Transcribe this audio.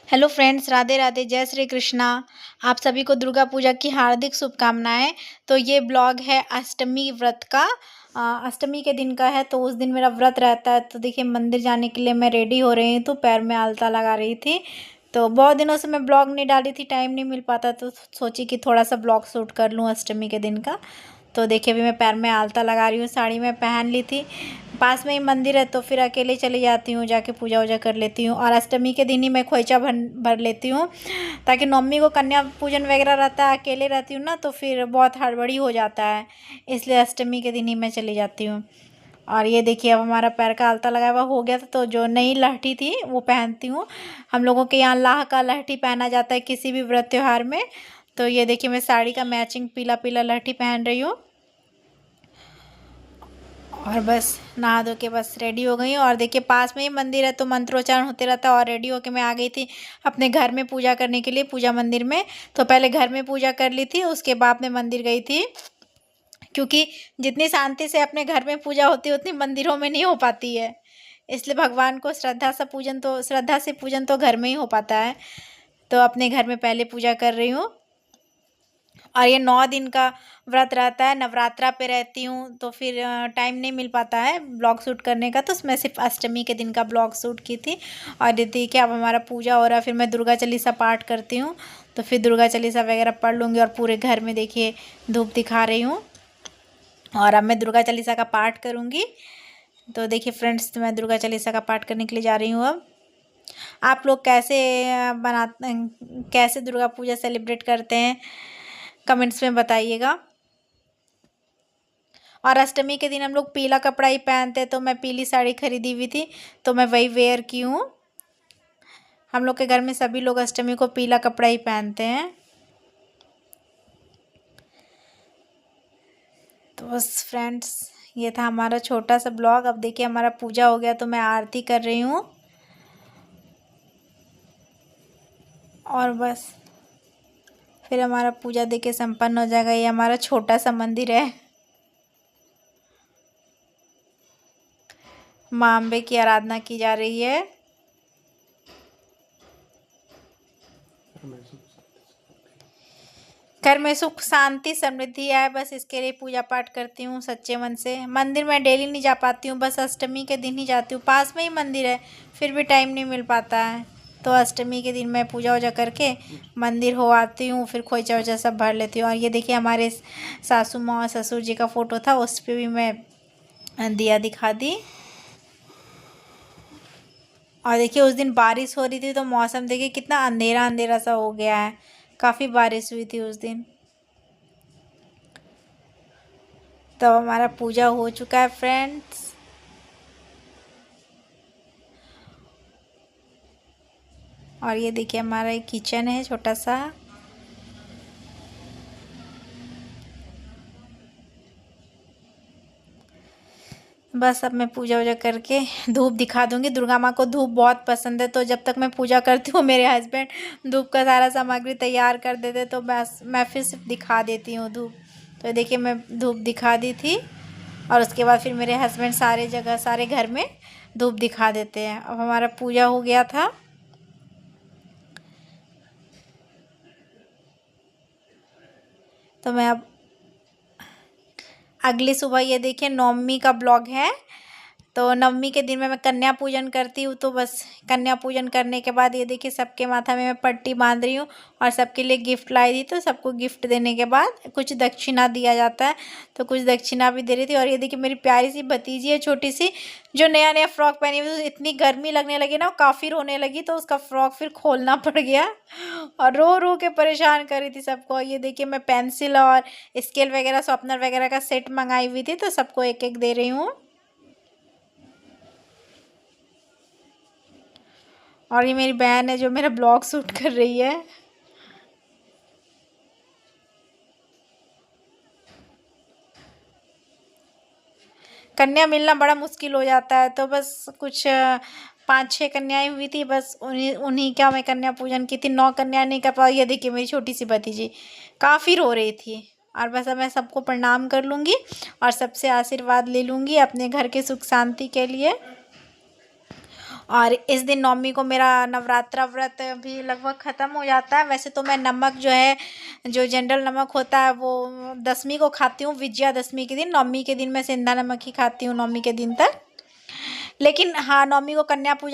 Hello friends, Radhe Radhe, जय श्री कृष्णा। आप सभी को दुर्गा पूजा की हार्दिक शुभकामनाएं। तो ये ब्लॉग है अष्टमी व्रत का। अष्टमी के दिन का है, तो उस दिन मेरा व्रत रहता है। तो देखिए, मंदिर जाने के लिए मैं रेडी हो रही हूँ, तो पैर में आलता लगा रही थी। तो बहुत दिनों से मैं ब्लॉग नहीं डाली थी, टाइम नहीं मिल पाता, तो सोची कि थोड़ा सा ब्लॉग शूट कर लूँ अष्टमी के दिन का। तो देखिए, अभी मैं पैर में आलता लगा रही हूँ, साड़ी में पहन ली थी। पास में ही मंदिर है, तो फिर अकेले चली जाती हूँ, जाके पूजा वूजा कर लेती हूँ। और अष्टमी के दिन ही मैं खोइचा भर लेती हूँ, ताकि नवमी को कन्या पूजन वगैरह रहता है। अकेले रहती हूँ ना, तो फिर बहुत हड़बड़ी हो जाता है, इसलिए अष्टमी के दिन ही मैं चली जाती हूँ। और ये देखिए, अब हमारा पैर का आलता लगाया हुआ हो गया था, तो जो नई लहठी थी वो पहनती हूँ। हम लोगों के यहाँ लाह का लहठी पहना जाता है किसी भी व्रत त्योहार में। तो ये देखिए, मैं साड़ी का मैचिंग पीला पीला लहठी पहन रही हूँ। और बस नहा धो के बस रेडी हो गई हूँ। और देखिए, पास में ही मंदिर है, तो मंत्रोच्चारण होते रहता है। और रेडी होके मैं आ गई थी अपने घर में पूजा करने के लिए, पूजा मंदिर में। तो पहले घर में पूजा कर ली थी, उसके बाद मैं मंदिर गई थी। क्योंकि जितनी शांति से अपने घर में पूजा होती है, उतनी मंदिरों में नहीं हो पाती है। इसलिए भगवान को श्रद्धा से पूजन तो घर में ही हो पाता है। तो अपने घर में पहले पूजा कर रही हूँ। और ये 9 दिन का व्रत रहता है, नवरात्रा पे रहती हूँ, तो फिर टाइम नहीं मिल पाता है ब्लॉग शूट करने का। तो मैं सिर्फ अष्टमी के दिन का ब्लॉग शूट की थी। और देखिए कि अब हमारा पूजा हो रहा है, फिर मैं दुर्गा चालीसा पाठ करती हूँ। तो फिर दुर्गा चालीसा वगैरह पढ़ लूँगी, और पूरे घर में देखिए धूप दिखा रही हूँ। और अब मैं दुर्गा चालीसा का पाठ करूँगी। तो देखिए फ्रेंड्स, तो मैं दुर्गा चालीसा का पाठ करने के लिए जा रही हूँ अब। आप लोग कैसे कैसे दुर्गा पूजा सेलिब्रेट करते हैं, कमेंट्स में बताइएगा। और अष्टमी के दिन हम लोग पीला कपड़ा ही पहनते हैं, तो मैं पीली साड़ी खरीदी हुई थी, तो मैं वही वेयर की हूँ। हम लोग के घर में सभी लोग अष्टमी को पीला कपड़ा ही पहनते हैं। तो बस फ्रेंड्स, ये था हमारा छोटा सा ब्लॉग। अब देखिए, हमारा पूजा हो गया, तो मैं आरती कर रही हूँ। और बस फिर हमारा पूजा देखिए संपन्न हो जाएगा। ये हमारा छोटा सा मंदिर है। माँ अम्बे की आराधना की जा रही है। घर में सुख शांति समृद्धि आए, बस इसके लिए पूजा पाठ करती हूँ सच्चे मन से। मंदिर में डेली नहीं जा पाती हूँ, बस अष्टमी के दिन ही जाती हूँ। पास में ही मंदिर है, फिर भी टाइम नहीं मिल पाता है। तो अष्टमी के दिन मैं पूजा वूजा करके मंदिर हो आती हूँ, फिर खोइचा वोचा सब भर लेती हूँ। और ये देखिए, हमारे सासू माँ और ससुर जी का फ़ोटो था, उस पर भी मैं दिया दिखा दी। और देखिए, उस दिन बारिश हो रही थी, तो मौसम देखिए कितना अंधेरा अंधेरा सा हो गया है। काफ़ी बारिश हुई थी उस दिन। तो हमारा पूजा हो चुका है फ्रेंड्स। और ये देखिए, हमारा एक किचन है छोटा सा। बस अब मैं पूजा वूजा करके धूप दिखा दूंगी। दुर्गा माँ को धूप बहुत पसंद है, तो जब तक मैं पूजा करती हूँ, मेरे हस्बैंड धूप का सारा सामग्री तैयार कर देते, तो बस मैं फिर सिर्फ दिखा देती हूँ धूप। तो देखिए, मैं धूप दिखा दी थी, और उसके बाद फिर मेरे हस्बैंड सारे जगह सारे घर में धूप दिखा देते हैं। अब हमारा पूजा हो गया था। तो मैं अब अगली सुबह, ये देखिए नवमी का ब्लॉग है। तो नवमी के दिन में मैं कन्या पूजन करती हूँ। तो बस कन्या पूजन करने के बाद ये देखिए, सबके माथा में मैं पट्टी बांध रही हूँ, और सबके लिए गिफ्ट लाई थी। तो सबको गिफ्ट देने के बाद कुछ दक्षिणा दिया जाता है, तो कुछ दक्षिणा भी दे रही थी। और ये देखिए, मेरी प्यारी सी भतीजी है छोटी सी, जो नया नया फ्रॉक पहनी हुई। तो इतनी गर्मी लगने लगी ना, काफ़ी रोने लगी, तो उसका फ्रॉक फिर खोलना पड़ गया, और रो रो के परेशान कर रही थी सबको। ये देखिए, मैं पेंसिल और स्केल वगैरह शॉर्पनर वगैरह का सेट मंगाई हुई थी, तो सबको एक एक दे रही हूँ। और ये मेरी बहन है, जो मेरा ब्लॉग शूट कर रही है। कन्या मिलना बड़ा मुश्किल हो जाता है, तो बस कुछ 5-6 कन्याएं हुई थी, बस उन्हीं उन्हीं का मैं कन्या पूजन की थी। 9 कन्या नहीं कर पाई। ये देखिए, मेरी छोटी सी भतीजी काफ़ी रो रही थी। और बस अब मैं सबको प्रणाम कर लूँगी, और सबसे आशीर्वाद ले लूँगी अपने घर के सुख शांति के लिए। और इस दिन नवमी को मेरा नवरात्रा व्रत भी लगभग ख़त्म हो जाता है। वैसे तो मैं नमक जो है, जो जनरल नमक होता है वो 10वीं को खाती हूँ, विजयादशमी के दिन। नवमी के दिन मैं सेंधा नमक ही खाती हूँ नवमी के दिन तक। लेकिन हाँ, नवमी को कन्या पूजन